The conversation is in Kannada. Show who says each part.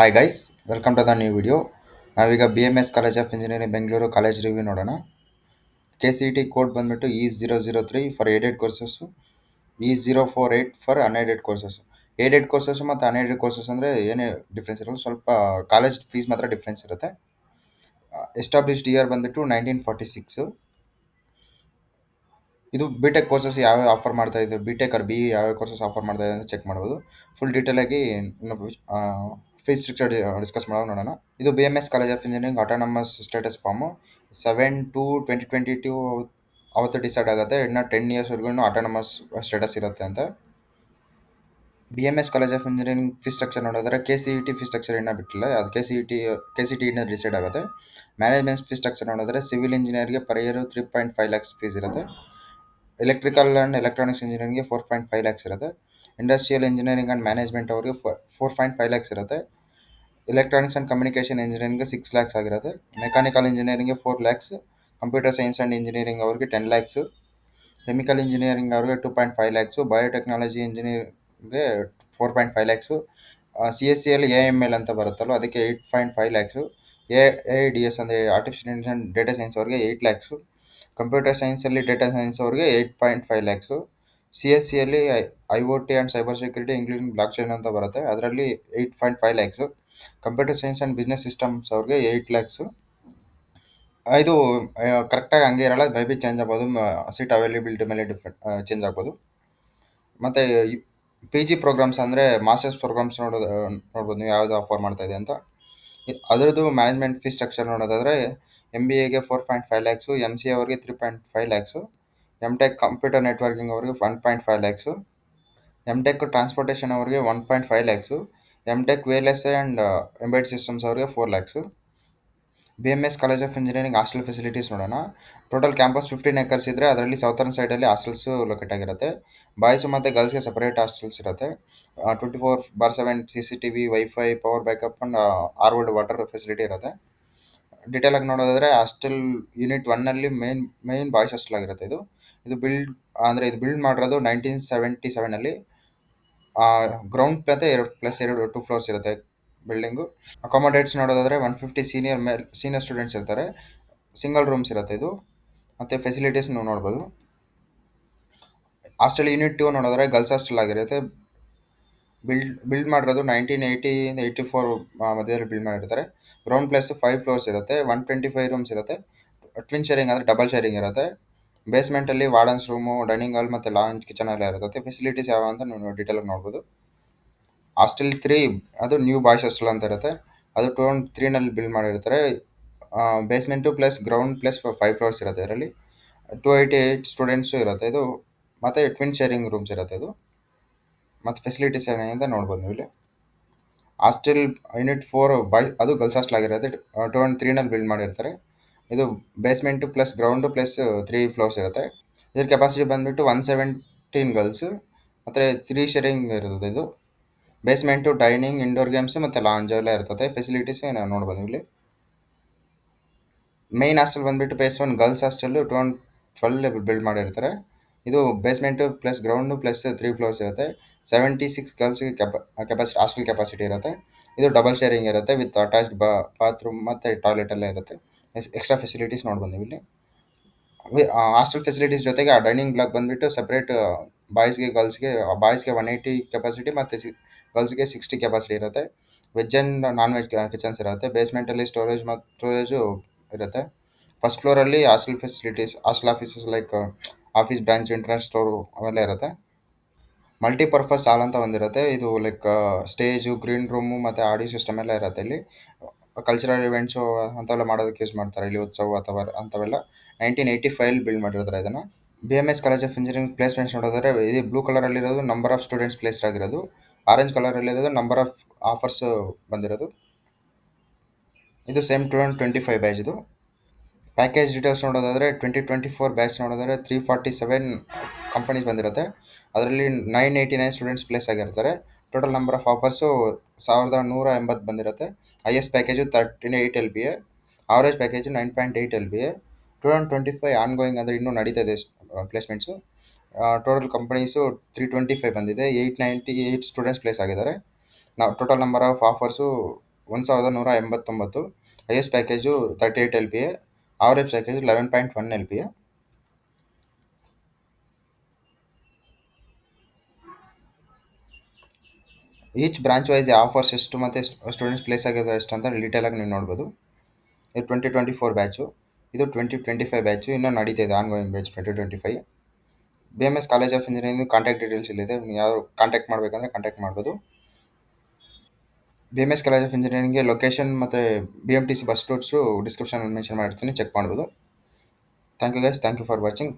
Speaker 1: Hi guys, welcome to the new video. ನಾವೀಗ BMS college of engineering Bengaluru college review ನೋಡೋಣ. KCET ಕೋಡ್ ಬಂದ್ಬಿಟ್ಟು E003 for aided courses, E048 for unaided courses. Aided courses ಮತ್ತು ಅನ್ಏಡೆಡ್ ಕೋರ್ಸಸ್ ಅಂದರೆ ಏನೇ ಡಿಫ್ರೆನ್ಸ್ ಇರಲ್ಲ, ಸ್ವಲ್ಪ ಕಾಲೇಜ್ ಫೀಸ್ ಮಾತ್ರ ಡಿಫ್ರೆನ್ಸ್ ಇರುತ್ತೆ. ಎಸ್ಟಾಬ್ಲಿಷ್ಡ್ ಇಯರ್ ಬಂದ್ಬಿಟ್ಟು 1946. ಇದು BTech ಕೋರ್ಸಸ್ ಯಾವ್ಯಾವ ಆಫರ್ ಮಾಡ್ತಾ ಇದೆ, BTech ಆರ್ BE ಯಾವ್ಯಾವ ಕೋರ್ಸಸ್ ಆಫರ್ ಮಾಡ್ತಾ ಇದೆ ಅಂತ ಚೆಕ್ ಮಾಡ್ಬೋದು. ಫುಲ್ ಡೀಟೇಲಾಗಿ ಫೀಸ್ ಸ್ಟ್ರಕ್ಚರ್ ಡಿಸ್ಕಸ್ ನೋಡೋಣ. ಇದು BMS college of engineering autonomous status ಫಾರ್ಮು 7/2/2022 ಅವತ್ತು ಡಿಸೈಡ್ ಆಗುತ್ತೆ. ಇನ್ನು 10 ಇಯರ್ಸ್ವರೆಗೂ ಆಟೋನಮಸ್ ಸ್ಟೇಟಸ್ ಇರುತ್ತೆ ಅಂತ. BMS college of engineering fees structure ನೋಡಿದ್ರೆ KCET ಫೀಸ್ ಸ್ಟ್ರಕ್ಚರ್ ಇನ್ನೂ ಬಿಟ್ಟಿಲ್ಲ, ಅದು KCET ಇನ್ನೂ ಡಿಸೈಡ್ ಆಗುತ್ತೆ. ಮ್ಯಾನೇಜ್ಮೆಂಟ್ ಫೀಸ್ ಸ್ಟ್ರಕ್ಚರ್ ನೋಡಿದ್ರೆ ಸಿವಿಲ್ ಇಂಜಿನಿಯರ್ಗೆ ಪರ್ ಇಯರ್ 3.5 lakhs ಫೀಸ್ ಇರುತ್ತೆ. ಎಲೆಕ್ಟ್ರಿಕಲ್ ಆ್ಯಂಡ್ ಎಲೆಕ್ಟ್ರಾನಿಕ್ಸ್ ಇಂಜಿನಿಯರಿಂಗ್ಗೆ 4.5 lakhs ಇರುತ್ತೆ. ಇಂಡಸ್ಟ್ರಿಯಲ್ ಇಂಜಿನಿಯರಿಂಗ್ ಆ್ಯಂಡ್ ಮ್ಯಾನೇಜ್ಮೆಂಟ್ ಅವ್ರಿಗೆ 4.5 lakhs ಇರುತ್ತೆ. ಎಲೆಕ್ಟ್ರಾನಿಕ್ಸ್ ಆ್ಯಂಡ್ ಕಮ್ಯುನಿಕೇಷನ್ ಇಂಜಿನಿಯರಿಂಗ್ಗೆ 6 lakhs ಆಗಿರುತ್ತೆ. ಮೆಕ್ಯಾನಿಕಲ್ ಇಂಜಿನಿಯರಿಂಗ್ಗೆ 4 lakhs. Computer science and engineering ಅವ್ರಿಗೆ 10 lakhs. ಕೆಮಿಕಲ್ ಇಂಜಿನಿಯರಿಂಗ್ ಅವ್ರಿಗೆ 2.5 lakhs. ಬಯೋಟೆಕ್ನಾಲಜಿ ಇಂಜಿನಿಯರಿಂಗ್ಗೆ 4.5 lakhs. CSCಯಲ್ಲಿ AML ಅಂತ ಬರುತ್ತಲ್ಲ, ಅದಕ್ಕೆ 8.5 lakhs. AIDS ಅಂದರೆ ಆರ್ಟಿಫಿಷಿಯಲ್ ಇಂಟೆಲಿಜೆನ್ಸ್ ಡೇಟಾ ಸೈನ್ಸ್ ಅವ್ರಿಗೆ 8 lakhs. ಕಂಪ್ಯೂಟರ್ ಸೈನ್ಸಲ್ಲಿ ಡೇಟಾ ಸೈನ್ಸ್ ಅವ್ರಿಗೆ 8.5 lakhs. CSCಯಲ್ಲಿ IoT ಆ್ಯಂಡ್ cyber security including blockchain ಅಂತ ಬರುತ್ತೆ, ಅದರಲ್ಲಿ 8.5 lakhs. Computer science and business systems ಅವ್ರಿಗೆ 8 lakhs. ಇದು ಕರೆಕ್ಟಾಗಿ ಹಂಗೆ ಇರಲ್ಲ, ಮೇ ಬಿ ಚೇಂಜ್ ಆಗ್ಬೋದು, ಸೀಟ್ ಅವೈಲೇಬಿಲಿಟಿ ಮೇಲೆ ಚೇಂಜ್ ಆಗ್ಬೋದು. ಮತ್ತು PG ಪ್ರೋಗ್ರಾಮ್ಸ್ ಅಂದರೆ ಮಾಸ್ಟರ್ಸ್ ಪ್ರೋಗ್ರಾಮ್ಸ್ ನೋಡ್ಬೋದು ನೀವು ಯಾವುದು ಆಫರ್ ಮಾಡ್ತಾ ಇದೆ ಅಂತ. ಅದರದ್ದು ಮ್ಯಾನೇಜ್ಮೆಂಟ್ ಫೀಸ್ ಸ್ಟ್ರಕ್ಚರ್ ನೋಡೋದಾದರೆ MBAಗೆ 4.5 lakhs, MCA ಅವ್ರಿಗೆ 3.5 lakhs, MTech ಕಂಪ್ಯೂಟರ್ ನೆಟ್ವರ್ಕಿಂಗ್ ಅವ್ರಿಗೆ 1.5 lakhs, MTech ಟ್ರಾನ್ಸ್ಪೋರ್ಟೇಷನ್ ಅವ್ರಿಗೆ 1.5 lakhs, MTech VLSI and embed systems ಅವ್ರಿಗೆ 4 lakhs. BMS college of engineering hostel facilities ನೋಡೋಣ. ಟೋಟಲ್ ಕ್ಯಾಂಪಸ್ 15 acres ಇದ್ದರೆ ಅದರಲ್ಲಿ ಸೌತರ್ನ್ ಸೈಡಲ್ಲಿ ಹಾಸ್ಟೆಲ್ಸು ಲೊಕೇಟ್ ಆಗಿರುತ್ತೆ. ಬಾಯ್ಸು ಮತ್ತು ಗರ್ಲ್ಸ್ಗೆ ಸಪರೇಟ್ ಹಾಸ್ಟೆಲ್ಸ್ ಇರುತ್ತೆ. 24/7 CCTV, wifi, power backup and ಆರ್ವರ್ಡ್ ವಾಟರ್ ಫೆಸಿಲಿಟಿ ಇರುತ್ತೆ. ಡೀಟೇಲಾಗಿ ನೋಡೋದಾದರೆ ಹಾಸ್ಟೆಲ್ ಯೂನಿಟ್ 1ನಲ್ಲಿ ಮೇನ್ ಬಾಯ್ಸ್ ಹಾಸ್ಟೆಲ್ ಆಗಿರುತ್ತೆ. ಇದು ಬಿಲ್ಡ್ ಮಾಡಿರೋದು 1977ನಲ್ಲಿ. ಗ್ರೌಂಡ್ +2 ಫ್ಲೋರ್ಸ್ ಇರುತ್ತೆ ಬಿಲ್ಡಿಂಗು. ಅಕಾಮಡೇಟ್ಸ್ ನೋಡೋದಾದರೆ 150 ಸೀನಿಯರ್ ಸ್ಟೂಡೆಂಟ್ಸ್ ಇರ್ತಾರೆ. ಸಿಂಗಲ್ ರೂಮ್ಸ್ ಇರುತ್ತೆ ಇದು. ಮತ್ತು ಫೆಸಿಲಿಟೀಸ್ ನೀವು ನೋಡ್ಬೋದು. ಹಾಸ್ಟೆಲ್ ಯೂನಿಟ್ 2 ನೋಡಿದ್ರೆ ಗರ್ಲ್ಸ್ ಹಾಸ್ಟೆಲ್ ಆಗಿರುತ್ತೆ. ಬಿಲ್ಡ್ ಮಾಡಿರೋದು 1980-84 ಮಧ್ಯದಲ್ಲಿ ಬಿಲ್ಡ್ ಮಾಡಿರ್ತಾರೆ. ಗ್ರೌಂಡ್ +5 ಫ್ಲೋರ್ಸ್ ಇರುತ್ತೆ. 125 ರೂಮ್ಸ್ ಇರುತ್ತೆ. ಟ್ವಿನ್ ಶೇರಿಂಗ್ ಅಂದರೆ ಡಬಲ್ ಶೇರಿಂಗ್ ಇರುತ್ತೆ. ಬೇಸ್ಮೆಂಟಲ್ಲಿ ವಾರ್ಡನ್ಸ್ ರೂಮು, ಡೈನಿಂಗ್ ಹಾಲ್ ಮತ್ತು ಲಾಂಜ್ ಕಿಚನ್ ಎಲ್ಲ ಇರುತ್ತೆ. ಫೆಸಿಲಿಟೀಸ್ ಯಾವ ಅಂತ ನೀವು ಡೀಟೇಲಾಗಿ ನೋಡ್ಬೋದು. ಹಾಸ್ಟೆಲ್ 3 ಅದು ನ್ಯೂ ಬಾಯ್ಸ್ ಹಾಸ್ಟೆಲ್ ಅಂತ ಇರುತ್ತೆ. ಅದು 2003ನಲ್ಲಿ ಬಿಲ್ಡ್ ಮಾಡಿರ್ತಾರೆ. ಬೇಸ್ಮೆಂಟು ಪ್ಲಸ್ ಗ್ರೌಂಡ್ +5 ಫ್ಲೋರ್ಸ್ ಇರುತ್ತೆ. ಇದರಲ್ಲಿ 288 ಸ್ಟೂಡೆಂಟ್ಸು ಇರುತ್ತೆ ಇದು. ಮತ್ತು ಟ್ವಿನ್ ಶೇರಿಂಗ್ ರೂಮ್ಸ್ ಇರುತ್ತೆ ಇದು. ಮತ್ತು ಫೆಸಿಲಿಟೀಸ್ ಏನಿದೆ ಅಂತ ನೋಡ್ಬೋದು ನೀವು ಇಲ್ಲಿ. ಹಾಸ್ಟೆಲ್ ಯೂನಿಟ್ 4 ಅದು ಗರ್ಲ್ಸ್ ಹಾಸ್ಟೆಲ್ ಆಗಿರುತ್ತೆ. 2003ನಲ್ಲಿ ಬಿಲ್ಡ್ ಮಾಡಿರ್ತಾರೆ. ಇದು ಬೇಸ್ಮೆಂಟು ಪ್ಲಸ್ ಗ್ರೌಂಡು +3 ಫ್ಲೋರ್ಸ್ ಇರುತ್ತೆ. ಇದ್ರ ಕೆಪಾಸಿಟಿ ಬಂದುಬಿಟ್ಟು 117 ಗರ್ಲ್ಸು ಮತ್ತು 3 ಶೇರಿಂಗ್ ಇರುತ್ತೆ ಇದು. ಬೇಸ್ಮೆಂಟು ಡೈನಿಂಗ್, ಇಂಡೋರ್ ಗೇಮ್ಸು ಮತ್ತು ಲಾಂಜ್ ಎಲ್ಲ ಇರ್ತದೆ. ಫೆಸಿಲಿಟೀಸ್ ನಾವು ನೋಡ್ಬೋದು ಇಲ್ಲಿ. ಮೇನ್ ಹಾಸ್ಟೆಲ್ ಬಂದುಬಿಟ್ಟು ಬೇಸ್ 1 ಗರ್ಲ್ಸ್ ಹಾಸ್ಟೆಲ್ಲು 2012 ಬಿಲ್ಡ್ ಮಾಡಿರ್ತಾರೆ. ಇದು ಬೇಸ್ಮೆಂಟು ಪ್ಲಸ್ ಗ್ರೌಂಡು +3 ಫ್ಲೋರ್ಸ್ ಇರುತ್ತೆ. 76 ಗರ್ಲ್ಸ್ಗೆ ಕೆಪಾಸಿಟಿ ಹಾಸ್ಟೆಲ್ ಕೆಪಾಸಿಟಿ ಇರುತ್ತೆ. ಇದು ಡಬಲ್ ಶೇರಿಂಗ್ ಇರುತ್ತೆ ವಿತ್ ಅಟ್ಯಾಚ್ಡ್ ಬಾತ್ರೂಮ್ ಮತ್ತು ಟಾಯ್ಲೆಟ್ ಎಲ್ಲ ಇರುತ್ತೆ. ಎಕ್ಸ್ಟ್ರಾ ಫೆಸಿಲಿಟೀಸ್ ನೋಡ್ಬೋದು ನೀವು ಇಲ್ಲಿ. ಹಾಸ್ಟೆಲ್ ಫೆಸಿಲಿಟೀಸ್ ಜೊತೆಗೆ ಆ ಡೈನಿಂಗ್ ಬ್ಲಾಕ್ ಬಂದುಬಿಟ್ಟು ಸಪ್ರೇಟ್ ಬಾಯ್ಸ್ಗೆ 180 ಕೆಪಾಸಿಟಿ ಮತ್ತು ಗರ್ಲ್ಸ್ಗೆ 60 ಕೆಪಾಸಿಟಿ ಇರುತ್ತೆ. Veg and non veg kitchens ಇರುತ್ತೆ. ಬೇಸ್ಮೆಂಟಲ್ಲಿ ಸ್ಟೋರೇಜು ಇರುತ್ತೆ. ಫಸ್ಟ್ ಫ್ಲೋರಲ್ಲಿ hostel facilities, hostel offices like office, branch, internet store ಅವೆಲ್ಲ ಇರುತ್ತೆ. ಮಲ್ಟಿಪರ್ಪಸ್ ಹಾಲ್ ಅಂತ ಒಂದಿರುತ್ತೆ. ಇದು ಲೈಕ್ ಸ್ಟೇಜು, ಗ್ರೀನ್ ರೂಮು ಮತ್ತು ಆಡಿಯೋ ಸಿಸ್ಟಮ್ ಎಲ್ಲ ಇರುತ್ತೆ. ಇಲ್ಲಿ ಕಲ್ಚರಲ್ ಇವೆಂಟ್ಸು ಅಂಥವೆಲ್ಲ ಮಾಡೋದಕ್ಕೆ ಯೂಸ್ ಮಾಡ್ತಾರೆ. ಇಲ್ಲಿ ಉತ್ಸವ ಅಥವಾ ಅಂಥವೆಲ್ಲ 1985 ಬಿಲ್ಡ್ ಮಾಡಿರ್ತಾರೆ ಇದನ್ನು. BMS college of engineering placements ನೋಡಿದ್ರೆ ಇದು ಬ್ಲೂ ಕಲರಲ್ಲಿರೋದು ನಂಬರ್ ಆಫ್ ಸ್ಟೂಡೆಂಟ್ಸ್ ಪ್ಲೇಸ್ಡ್ ಆಗಿರೋದು. ಆರೆಂಜ್ ಕಲರಲ್ಲಿರೋದು ನಂಬರ್ ಆಫ್ ಆಫರ್ಸ್ ಬಂದಿರೋದು. ಇದು ಸೇಮ್ 2025 ಬ್ಯಾಚ್. ಇದು ಪ್ಯಾಕೇಜ್ ಡೀಟೇಲ್ಸ್ ನೋಡೋದಾದರೆ 2024 ಬ್ಯಾಚ್ ನೋಡಿದ್ರೆ 347 ಕಂಪನೀಸ್ ಬಂದಿರುತ್ತೆ. ಅದರಲ್ಲಿ 989 ಸ್ಟೂಡೆಂಟ್ಸ್ ಪ್ಲೇಸ್ ಆಗಿರ್ತಾರೆ. ಟೋಟಲ್ ನಂಬರ್ ಆಫ್ ಆಫರ್ಸು 1180 ಬಂದಿರುತ್ತೆ. Highest package 38 LPA, average package 9.8 LPA. 2025 ongoing ಅಂದರೆ ಇನ್ನೂ ನಡೀತಾ ಇದೆ ಪ್ಲೇಸ್ಮೆಂಟ್ಸು. ಟೋಟಲ್ ಕಂಪನೀಸು 325 ಬಂದಿದೆ. 898 ಸ್ಟೂಡೆಂಟ್ಸ್ ಪ್ಲೇಸ್ ಆಗಿದ್ದಾರೆ. Total number of offers 1189. Highest package 38 LPA. Average package 11.1 LPA. Each branch wise offers ಎಷ್ಟು ಮತ್ತು ಸ್ಟೂಡೆಂಟ್ಸ್ ಪ್ಲೇಸ್ ಆಗಿದೆ ಎಷ್ಟು ಅಂತ ಡೀಟೇಲಾಗಿ ನೀವು ನೋಡ್ಬೋದು. ಇದು 2024 ಬ್ಯಾಚು. ಇದು 2025 ಬ್ಯಾಚು. ಇನ್ನೂ ನಡೀತಾ ಇದೆ ongoing batch 2025. BMS college of engineering contact details ಇಲ್ಲಿದೆ. ನೀವು ಯಾರು ಕಾಂಟ್ಯಾಕ್ಟ್ ಮಾಡಬೇಕಂದ್ರೆ ಕಾಂಟ್ಯಾಕ್ಟ್ ಮಾಡ್ಬೋದು. BMS ಕಾಲೇಜ್ ಆಫ್ ಇಂಜಿನಿಯರಿಂಗ್ಗೆ ಲೊಕೇಶನ್ ಮತ್ತು BMTC ಬಸ್ ರೂಟ್ಸು ಡಿಸ್ಕ್ರಿಪ್ಷನಲ್ಲಿ ಮೆನ್ಷನ್ ಮಾಡಿರ್ತೀನಿ, ಚೆಕ್ ಮಾಡ್ಬೋದು. Thank you guys, thank you for watching.